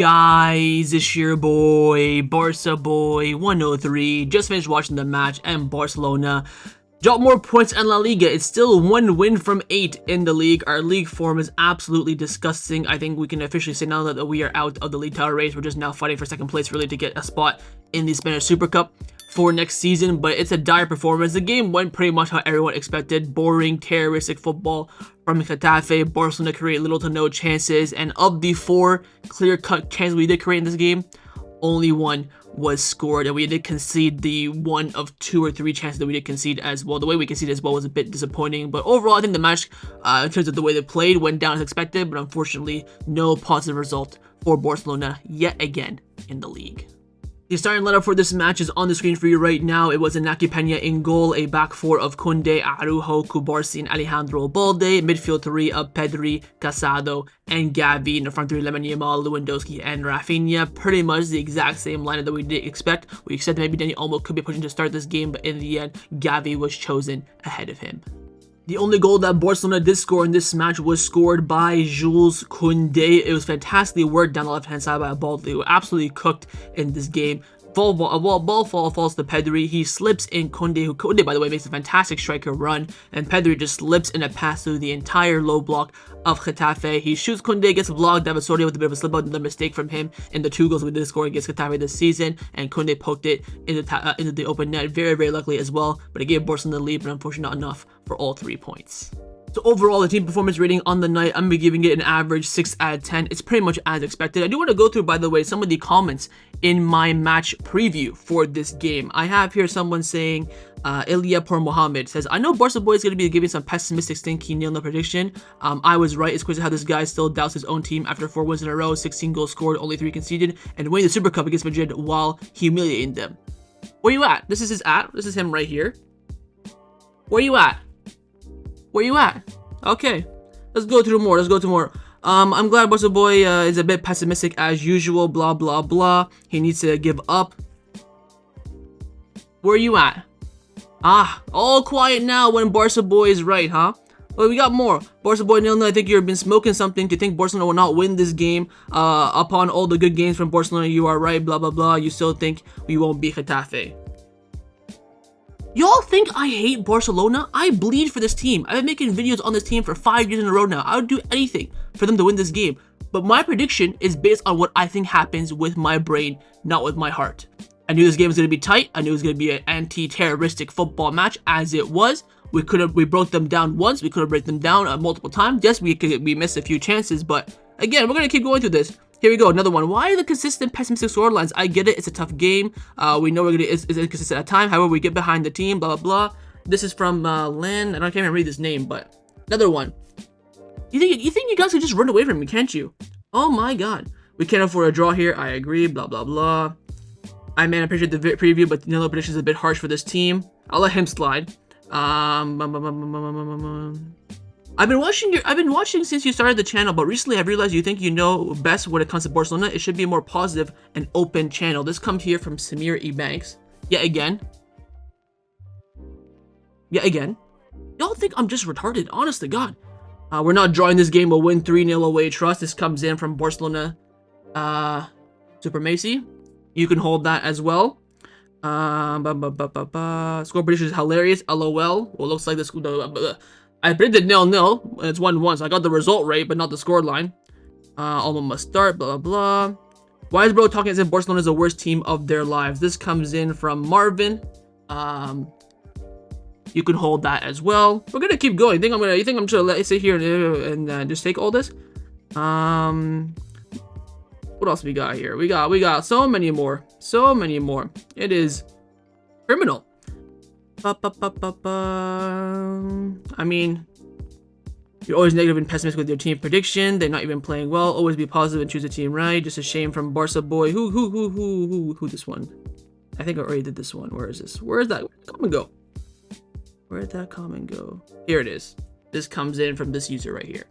guys? It's your boy, Barca boy 103. Just finished watching the match and Barcelona dropped more points in La Liga. It's still 1 win from 8 in the league. Our league form is absolutely disgusting. I think we can officially say now that we are out of the league title race. We're just now fighting for second place really to get a spot in the Spanish Super Cup for next season, but it's a dire performance. The game went pretty much how everyone expected. Boring, terroristic football from Getafe. Barcelona create little to no chances, and of the 4 clear-cut chances we did create in this game, only 1 was scored, and we did concede the 1 of 2 or 3 chances that we did concede as well. The way we conceded as well was a bit disappointing, but overall I think the match, in terms of the way they played, went down as expected, but unfortunately no positive result for Barcelona yet again in the league. The starting lineup for this match is on the screen for you right now. It was Iñaki Peña in goal, a back 4 of Kounde, Araujo, Cubarsí, and Alejandro Balde, midfield 3 of Pedri, Casado, and Gavi, in the front 3 Lemon Yamal, Lewandowski, and Raphinha. Pretty much the exact same lineup that we did expect. We expected maybe Dani Olmo could be pushing to start this game, but in the end, Gavi was chosen ahead of him. The only goal that Barcelona did score in this match was scored by Jules Kounde. It was fantastically worked down the left-hand side by Balde, who absolutely cooked in this game. Ball falls to Pedri. He slips in Kounde, who Kounde, by the way, makes a fantastic striker run, and Pedri just slips in a pass through the entire low block of Getafe. He shoots Kounde, gets blocked. David with a bit of a slip out, another mistake from him in the 2 goals we did score against Getafe this season, and Kounde poked it into the open net very, very luckily as well, but it gave Barcelona the lead, but unfortunately not enough for all 3 points. So overall, the team performance rating on the night, I'm going to be giving it an average 6 out of 10. It's pretty much as expected. I do want to go through, by the way, some of the comments in my match preview for this game. I have here someone saying, Ilya Por Mohammed says, I know Barca boy is going to be giving some pessimistic stinky nil prediction. I was right. It's crazy how this guy still doubts his own team after 4 wins in a row, 16 goals scored, only 3 conceded, and winning the Super Cup against Madrid while humiliating them. Where you at? This is his at. This is him right here. Where you at? Where you at? Okay, let's go through more. I'm glad Barca boy is a bit pessimistic as usual. Blah blah blah. He needs to give up. Where you at? All quiet now when Barca boy is right, huh? Well, we got more. Barca boy 0-0. I think you've been smoking something to think Barcelona will not win this game. Upon all the good games from Barcelona, you are right. Blah blah blah. You still think we won't beat Getafe. Y'all think I hate Barcelona? I bleed for this team. I've been making videos on this team for 5 years in a row now. I would do anything for them to win this game. But my prediction is based on what I think happens with my brain, not with my heart. I knew this game was going to be tight. I knew it was going to be an anti-terroristic football match, as it was. We broke them down once. We could have broken them down multiple times. Yes, we missed a few chances, but again, we're going to keep going through this. Here we go, another one. Why are the consistent pessimistic storylines? I get it, it's a tough game. We know it's inconsistent at time. However, we get behind the team, blah, blah, blah. This is from Lynn. I can't even read this name, but another one. You think you guys could just run away from me, can't you? Oh my god. We can't afford a draw here. I agree, blah, blah, blah. I appreciate the preview, but the prediction is a bit harsh for this team. I'll let him slide. I've been watching since you started the channel, but recently I've realized you think you know best when it comes to Barcelona. It should be a more positive and open channel. This comes here from Samir E. Banks. Yet again. Y'all think I'm just retarded, honest to God. We're not drawing this game, we'll win 3-0 away. Trust. This comes in from Barcelona. Super Messi. You can hold that as well. Score prediction is hilarious. LOL. Well, looks like this. I predicted 0-0, and it's 1-1, so I got the result right, but not the score line. Almost must start, blah, blah, blah. Why is bro talking as if Barcelona is the worst team of their lives? This comes in from Marvin. You can hold that as well. We're gonna keep going. You think I'm just gonna let it sit here and just take all this? What else we got here? We got so many more. It is criminal. I mean, you're always negative and pessimistic with your team prediction. They're not even playing well. Always be positive and choose a team right. Just a shame from Barca boy. Who this one? I think I already did this one. Where is this? Where is that comment go? Where did that comment go? Here it is. This comes in from this user right here.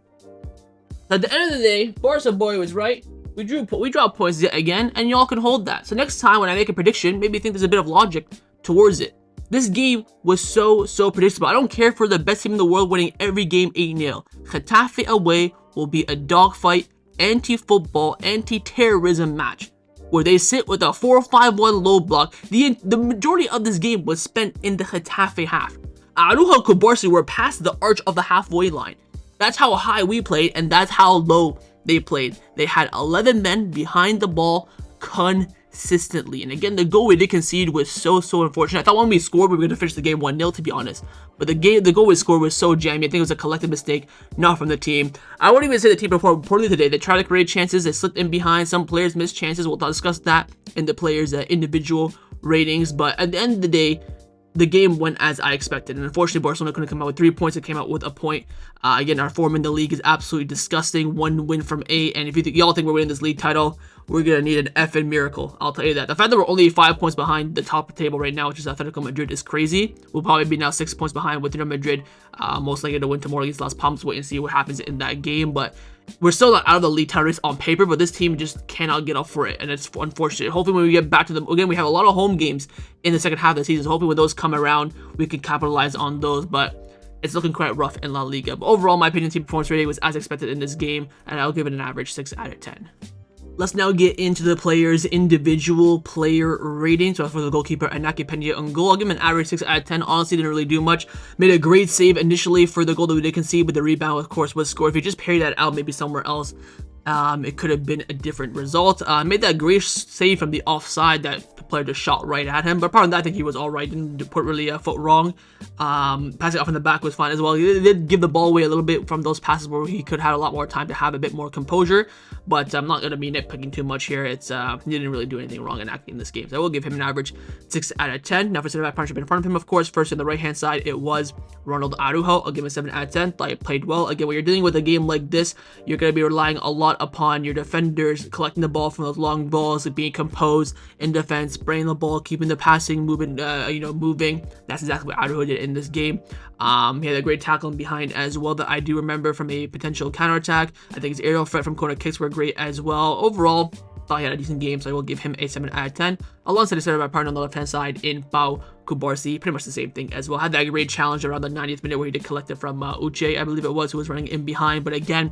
At the end of the day, Barca boy was right. We dropped points yet again, and y'all can hold that. So next time when I make a prediction, maybe think there's a bit of logic towards it. This game was so predictable. I don't care for the best team in the world winning every game 8-0. Getafe away will be a dogfight anti-football, anti-terrorism match where they sit with a 4-5-1 low block. The majority of this game was spent in the Getafe half. Araujo and Barca were past the arch of the halfway line. That's how high we played, and that's how low they played. They had 11 men behind the ball consistently. And again, the goal we did concede was so unfortunate. I thought when we scored, we were going to finish the game 1-0, to be honest. But the goal we scored was so jammy. I think it was a collective mistake, not from the team. I won't even say the team performed poorly today. They tried to create chances. They slipped in behind. Some players missed chances. We'll discuss that in the players' individual ratings. But at the end of the day, the game went as I expected, and unfortunately Barcelona couldn't come out with 3 points. It came out with a point. Again, our form in the league is absolutely disgusting. 1 win from 8, and if y'all think we're winning this league title, we're gonna need an effing miracle. I'll tell you that. The fact that we're only 5 points behind the top of the table right now, which is Atletico Madrid, is crazy. We'll probably be now 6 points behind with Real Madrid, most likely to win tomorrow against Las Palmas. Wait and see what happens in that game, but we're still not out of the league title race on paper, but this team just cannot get up for it, and it's unfortunate. Hopefully when we get back to them, again, we have a lot of home games in the second half of the season, so hopefully when those come around, we can capitalize on those, but it's looking quite rough in La Liga. But overall, my opinion, team performance rating was as expected in this game, and I'll give it an average 6 out of 10. Let's now get into the players' individual player rating. So for the goalkeeper, Inaki Peña on goal, I'll give him an average 6 out of 10. Honestly, didn't really do much. Made a great save initially for the goal that we did concede, but the rebound, of course, was scored. If you just parry that out maybe somewhere else, it could have been a different result. Made that great save from the offside that the player just shot right at him. But apart from that, I think he was all right. Didn't put really a foot wrong. Passing off in the back was fine as well. He did give the ball away a little bit from those passes where he could have a lot more time to have a bit more composure. But I'm not going to be nitpicking too much here. He didn't really do anything wrong in acting in this game. So I will give him an average 6 out of 10. Now for center back partnership in front of him, of course, first on the right-hand side, it was Ronald Araujo. I'll give him a 7 out of 10. Thought he played well. Again, when you're dealing with a game like this, you're going to be relying a lot upon your defenders collecting the ball from those long balls, being composed in defense, spraying the ball, keeping the passing moving. That's exactly what Araujo did in this game. He had a great tackle in behind as well that I do remember from a potential counterattack. I think his aerial threat from corner kicks were great as well. Overall, thought he had a decent game, so I will give him a 7 out of 10. Alongside the center back partner on the left-hand side in Pau Kubarsi, pretty much the same thing as well. Had that great challenge around the 90th minute where he did collect it from Uche, I believe it was, who was running in behind. But again,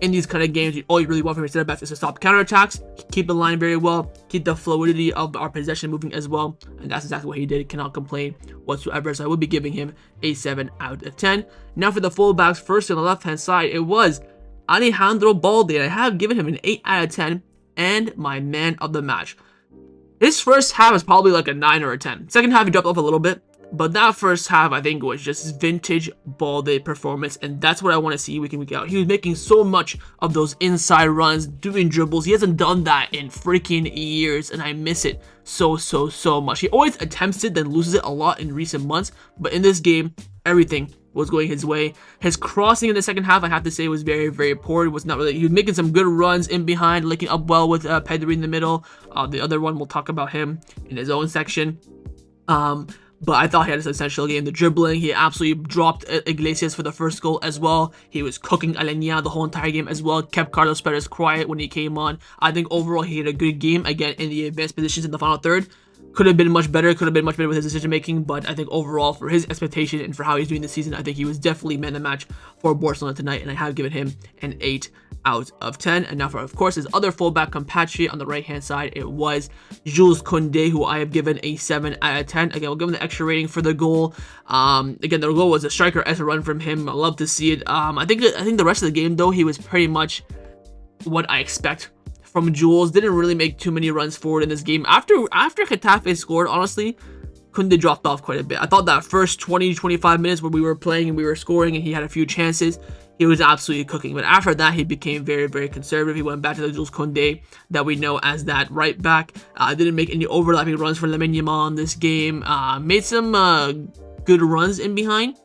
in these kind of games, all you really want from your center backs is to stop counterattacks, keep the line very well, keep the fluidity of our possession moving as well, and that's exactly what he did. Cannot complain whatsoever, so I will be giving him a 7 out of 10. Now for the fullbacks, first on the left-hand side, it was Alejandro Balde, and I have given him an 8 out of 10, and my man of the match. His first half was probably like a 9 or a 10. Second half, he dropped off a little bit. But that first half, I think, was just vintage Balde performance, and that's what I want to see week in, week out. He was making so much of those inside runs, doing dribbles. He hasn't done that in freaking years, and I miss it so much. He always attempts it, then loses it a lot in recent months, but in this game, everything was going his way. His crossing in the second half, I have to say, was very poor. It was not really. He was making some good runs in behind, linking up well with Pedri in the middle. The other one, we'll talk about him in his own section. But I thought he had a essential game. The dribbling, he absolutely dropped Iglesias for the first goal as well. He was cooking Alenya the whole entire game as well. Kept Carlos Perez quiet when he came on. I think overall he had a good game. Again, in the advanced positions in the final third. Could have been much better. Could have been much better with his decision making. But I think overall, for his expectation and for how he's doing this season, I think he was definitely man of the match for Barcelona tonight. And I have given him an 8 out of 10. And now for, of course, his other fullback compatriot on the right-hand side, it was Jules Kounde, who I have given a 7 out of 10. Again, we'll give him the extra rating for the goal. Again, the goal was a striker-esque run from him. I love to see it. I think the rest of the game, though, he was pretty much what I expect from Jules. Didn't really make too many runs forward in this game. After Getafe scored, honestly, Kounde dropped off quite a bit. I thought that first 20-25 minutes where we were playing and we were scoring and he had a few chances, he was absolutely cooking. But after that, he became very conservative. He went back to the Jules Kounde that we know as that right back. Didn't make any overlapping runs for Lamine Yamal in this game. Made some good runs in behind,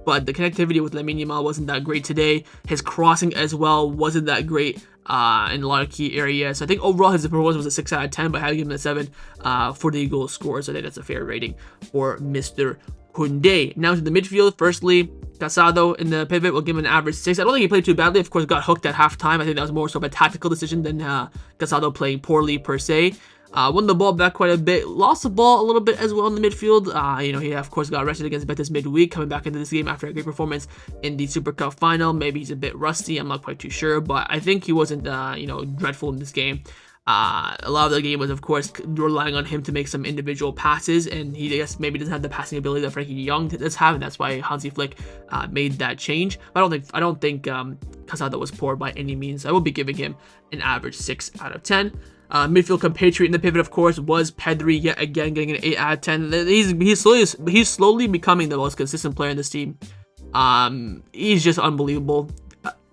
but the connectivity with Lamine Yamal wasn't that great today. His crossing as well wasn't that great in a lot of key areas. So I think overall his performance was a 6 out of 10, but I had to give him a 7 for the goal scored. So I think that's a fair rating for Mr. Kounde. Now to the midfield. Firstly, Casado in the pivot, will give him an average 6. I don't think he played too badly. Of course, got hooked at halftime. I think that was more so of a tactical decision than Casado playing poorly per se. Won the ball back quite a bit, lost the ball a little bit as well in the midfield. He of course got arrested against Betis midweek, coming back into this game after a great performance in the Super Cup final. Maybe he's a bit rusty, I'm not quite too sure, but I think he wasn't, dreadful in this game. A lot of the game was, of course, relying on him to make some individual passes, and he, I guess, maybe doesn't have the passing ability that Frankie de Jong does have, and that's why Hansi Flick made that change. But I don't think Casado was poor by any means. I will be giving him an average 6 out of 10. Midfield compatriot in the pivot, of course, was Pedri, yet again getting an 8 out of 10. He's slowly becoming the most consistent player in this team. He's just unbelievable.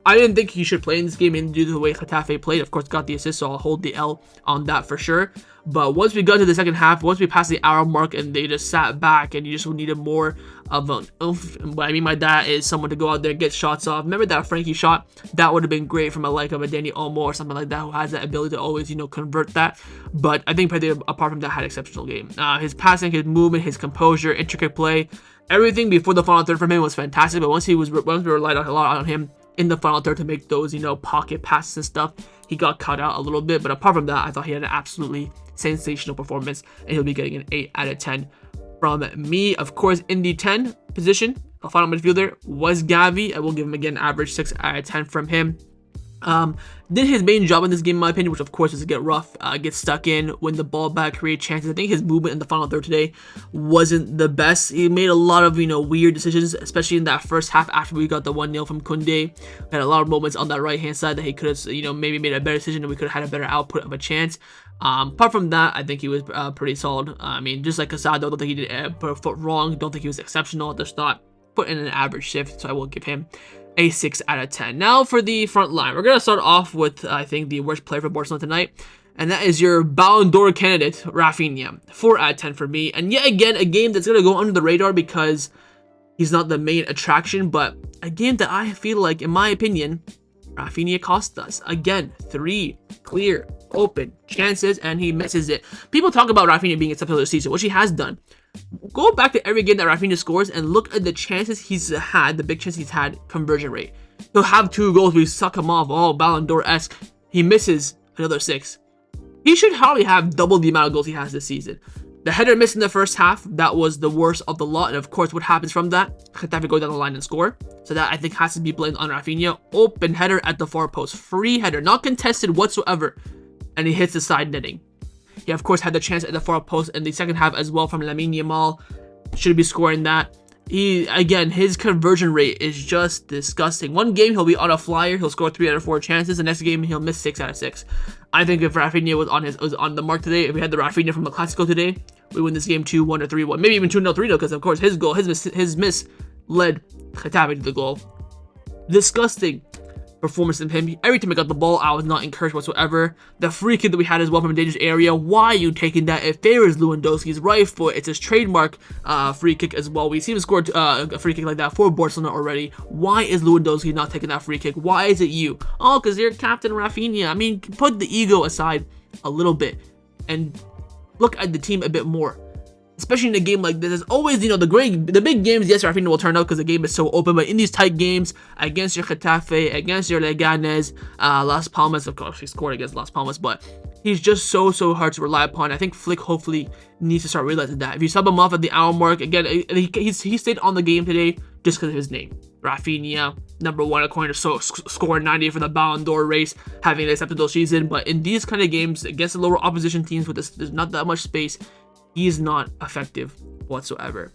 I didn't think he should play in this game due to the way Getafe played. Of course, got the assist, so I'll hold the L on that for sure. But once we got to the second half, once we passed the hour mark and they just sat back and you just needed more of an oomph. What I mean by that is someone to go out there and get shots off. Remember that Frankie shot? That would have been great from a Danny Olmo or something like that who has that ability to always, convert that. But I think Pedri, apart from that, had an exceptional game. His passing, his movement, his composure, intricate play, everything before the final third from him was fantastic. But once we relied a lot on him in the final third to make those, pocket passes and stuff, he got cut out a little bit. But apart from that, I thought he had an absolutely sensational performance, and he'll be getting an 8 out of 10 from me. Of course, in the 10 position, a final midfielder was Gavi. I will give him again average 6 out of 10 from him. Did his main job in this game, in my opinion, which of course is to get rough, get stuck in, win the ball back, create chances. I think his movement in the final third today wasn't the best. He made a lot of, weird decisions, especially in that first half after we got the 1-0 from Kounde. Had a lot of moments on that right-hand side that he could have, maybe made a better decision and we could have had a better output of a chance. Apart from that, I think he was pretty solid. Just like Casado, I don't think he did put a foot wrong. Don't think he was exceptional. Just not put in an average shift, so I will give him a 6 out of 10. Now for the front line, we're going to start off with, I think, the worst player for Barcelona tonight, and that is your Ballon d'Or candidate, Raphinha. 4 out of 10 for me, and yet again, a game that's going to go under the radar because he's not the main attraction, but a game that I feel like, in my opinion, Raphinha cost us. Again, 3 clear, open chances, and he misses it. People talk about Raphinha being exceptional this season, which he has done. Go back to every game that Raphinha scores and look at the chances he's had, the big chances he's had, conversion rate. He'll have 2 goals, we suck him off, Ballon d'Or-esque. He misses another 6. He should probably have double the amount of goals he has this season. The header missed in the first half, that was the worst of the lot, and of course what happens from that? Getafe go down the line and score. So that I think has to be blamed on Raphinha. Open header at the far post, free header, not contested whatsoever, and he hits the side netting. He, of course, had the chance at the far post in the second half as well from Lamine Yamal. Should be scoring that. Again, his conversion rate is just disgusting. One game, he'll be on a flyer. He'll score 3 out of 4 chances. The next game, he'll miss 6 out of 6. I think if Raphinha was on the mark today, if we had the Raphinha from the Clasico today, we win this game 2-1 or 3-1. Maybe even 2-0, 3-0, because, of course, his miss led Getafe to the goal. Disgusting performance of him. Every time I got the ball, I was not encouraged whatsoever. The free kick that we had as well from a dangerous area, why are you taking that? It favors Lewandowski's right foot. It's his trademark free kick as well. We've seen him score a free kick like that for Barcelona already. Why is Lewandowski not taking that free kick? Why is it you? Oh, because you're Captain Raphinha. I mean, put the ego aside a little bit and look at the team a bit more. Especially in a game like this, there's always, the big games, yes, Raphinha will turn out because the game is so open, but in these tight games, against your Getafe, against your Leganes, Las Palmas, of course, he scored against Las Palmas, but he's just so hard to rely upon. I think Flick hopefully needs to start realizing that. If you sub him off at the hour mark, again, he stayed on the game today just because of his name. Raphinha, number 1 according to scoring 90 for the Ballon d'Or race, having an acceptable season, but in these kind of games, against the lower opposition teams with there's not that much space, he's not effective whatsoever.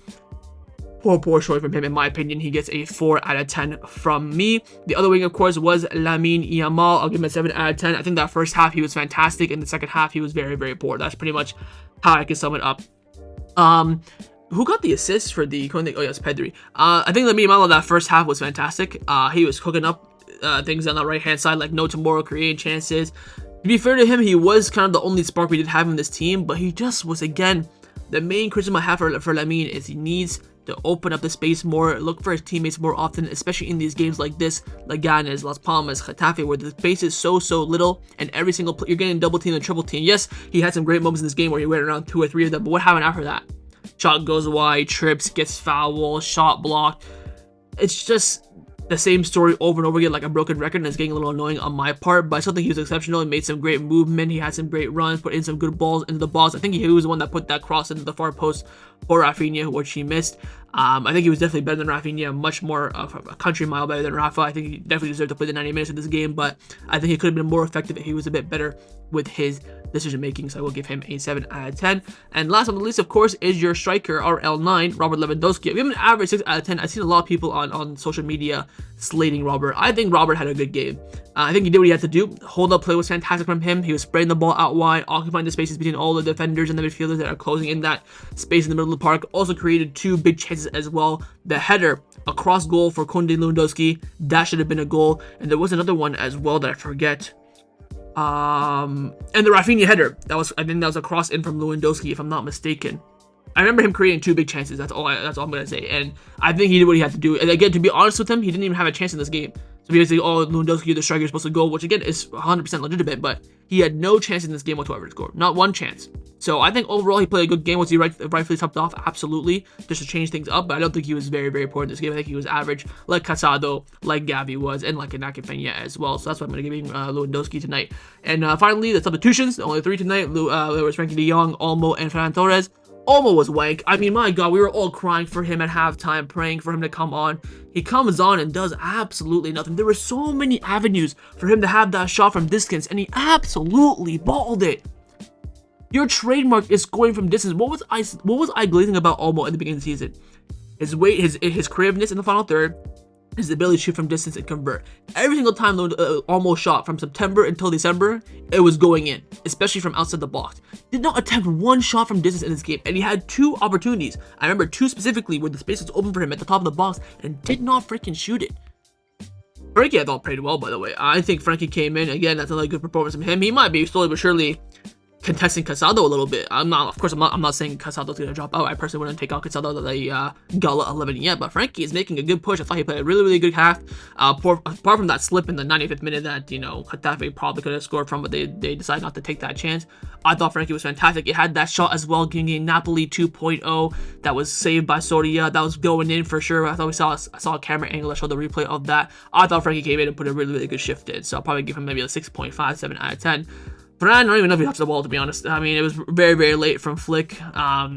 Poor choice from him, in my opinion. He gets a 4 out of 10 from me. The other wing, of course, was Lamine Yamal. I'll give him a 7 out of 10. I think that first half he was fantastic. In the second half, he was very poor. That's pretty much how I can sum it up. Who got the assist for the Kounde? Oh, yes, Pedri. I think Lamine Yamal in that first half was fantastic. He was cooking up things on the right-hand side like no tomorrow, creating chances. To be fair to him, he was kind of the only spark we did have in this team, but he just was, again, the main criticism I have for Lamine is he needs to open up the space more, look for his teammates more often, especially in these games like this, Leganes, Las Palmas, Getafe, where the space is so little, and every single you're getting double team and triple team. Yes, he had some great moments in this game where he went around 2 or 3 of them, but what happened after that? Shot goes wide, trips, gets fouled, shot blocked. It's just the same story over and over again like a broken record, and it's getting a little annoying on my part, but I still think he was exceptional. He made some great movement, he had some great runs, put in some good balls into the box. I think he was the one that put that cross into the far post for Raphinha, which he missed. I think he was definitely better than Raphinha, much more of a country mile better than Rafa. I think he definitely deserved to play the 90 minutes of this game, but I think he could have been more effective if he was a bit better with his decision making, so I will give him a 7 out of 10. And last but not least, of course, is your striker, our L9, Robert Lewandowski. I give him an average 6 out of 10. I've seen a lot of people on social media slating Robert. I think Robert had a good game. I think he did what he had to do. Hold up play was fantastic from him. He was spraying the ball out wide, occupying the spaces between all the defenders and the midfielders that are closing in that space in the middle of the park. Also created 2 big chances as well. The header across goal for Kounde and Lewandowski, that should have been a goal. And there was another one as well that I forget. And the Raphinha header, I think that was a cross in from Lewandowski, if I'm not mistaken. I remember him creating 2 big chances. That's all I'm gonna say. And I think he did what he had to do. And again, to be honest with him, he didn't even have a chance in this game. So people say, "Oh, Lewandowski, the striker, is supposed to go," which again is 100% legitimate. But he had no chance in this game whatsoever to score, not one chance. So I think overall he played a good game. Was he rightfully topped off? Absolutely, just to change things up. But I don't think he was very, very poor in this game. I think he was average, like Casado, like Gavi was, and like Raphinha as well. So that's why I'm going to give him Lewandowski tonight. And finally, the substitutions. Only 3 tonight. There was Frenkie de Jong, Olmo, and Ferran Torres. Olmo was wank. I mean, my God, we were all crying for him at halftime, praying for him to come on. He comes on and does absolutely nothing. There were so many avenues for him to have that shot from distance, and he absolutely balled it. Your trademark is scoring from distance. What was I glazing about Olmo at the beginning of the season? His weight, his creativeness in the final third, his ability to shoot from distance and convert. Every single time Olmo shot from September until December, it was going in, especially from outside the box. Did not attempt 1 shot from distance in this game, and he had 2 opportunities. I remember 2 specifically where the space was open for him at the top of the box and did not freaking shoot it. Frenkie, I thought, played well, by the way. I think Frenkie came in, again, that's another good performance from him. He might be slowly but surely contesting Casado a little bit. I'm not saying Casado's gonna drop out. I personally wouldn't take out Casado at the Gala 11 yet, but Frenkie is making a good push. I thought he played a really, really good half. Apart from that slip in the 95th minute that, Getafe probably could have scored from, but they decided not to take that chance. I thought Frenkie was fantastic. He had that shot as well, giving Napoli 2.0 that was saved by Soria. That was going in for sure. I saw a camera angle that showed the replay of that. I thought Frenkie came in and put a really, really good shift in, so I'll probably give him maybe a 6.5, 7 out of 10. But I don't even know if he touched the ball, to be honest. I mean, it was very, very late from Flick. I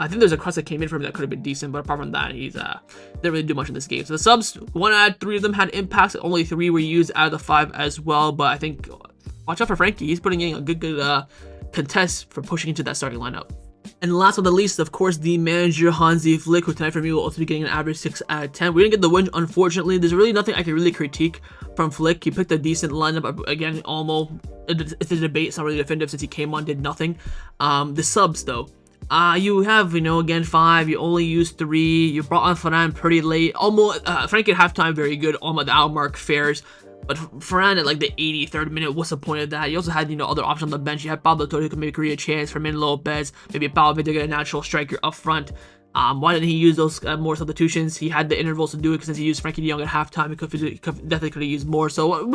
think there's a cross that came in for him that could have been decent, but apart from that, he's didn't really do much in this game. So the subs, 1 out of 3 of them had impacts. Only 3 were used out of the 5 as well. But I think watch out for Frenkie. He's putting in a good contest for pushing into that starting lineup. And last but not least, of course, the manager, Hansi Flick, who tonight for me will also be getting an average 6 out of 10. We didn't get the win, unfortunately. There's really nothing I can really critique from Flick. He picked a decent lineup. Again, Olmo, it's a debate. It's not really definitive since he came on, did nothing. The subs, though. You have, again, 5. You only used 3. You brought on Ferran pretty late. Olmo, Frenkie at halftime, very good. Olmo at the hour mark, fares. But Ferran at like the 83rd minute, what's the point of that? You also had, other options on the bench. You had Pablo Torre who could maybe create a chance, Fermin Lopez, maybe Pablo to get a natural striker up front. Why didn't he use those more substitutions? He had the intervals to do it, because since he used Frenkie de Jong at halftime, he definitely could have used more. So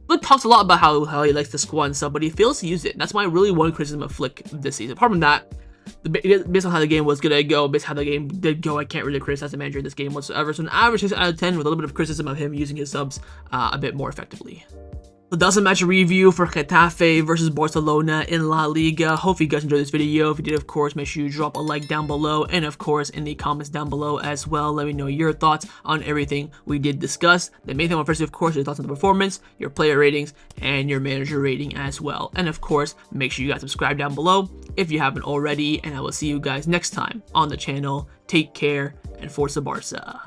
Flick talks a lot about how he likes the squad and stuff, but he fails to use it. And that's my really one criticism of Flick this season. Apart from that, based on how the game was gonna go, based on how the game did go, I can't really criticize the manager in this game whatsoever. So an average 6 out of 10 with a little bit of criticism of him using his subs a bit more effectively. So that's a match review for Getafe versus Barcelona in La Liga. Hope you guys enjoyed this video. If you did, of course, make sure you drop a like down below, and of course in the comments down below as well, let me know your thoughts on everything we did discuss. The main thing, first, of course, your thoughts on the performance, your player ratings, and your manager rating as well. And of course, make sure you guys subscribe down below if you haven't already, and I will see you guys next time on the channel. Take care, and Forza Barca.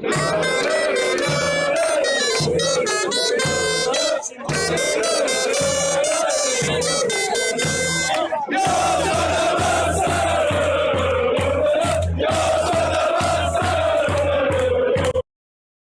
Yeah.